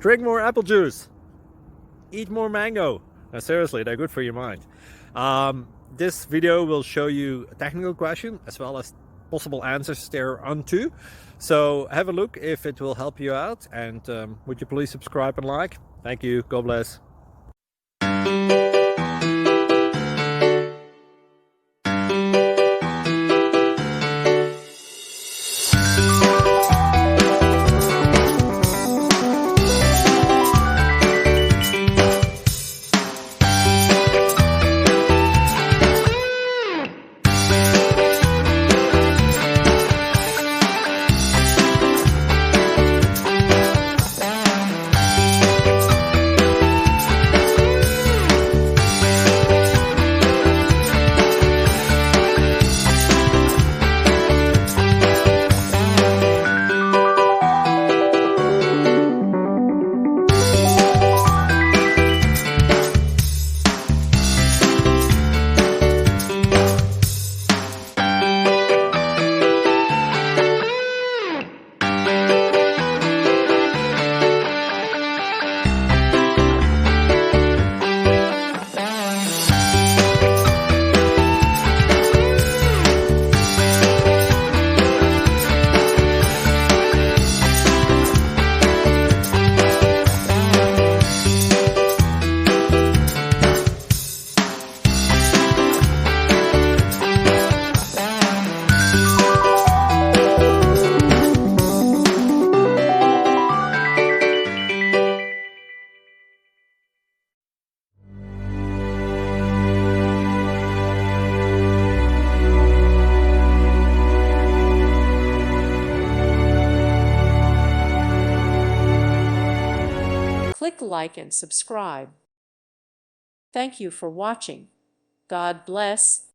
Drink more apple juice. Eat more mango. No, seriously, they're good for your mind. This video will show you a technical question as well as possible answers thereunto. So have a look if it will help you out, and would you please subscribe and like? Thank you. God bless. Click like and subscribe. Thank you for watching. God bless.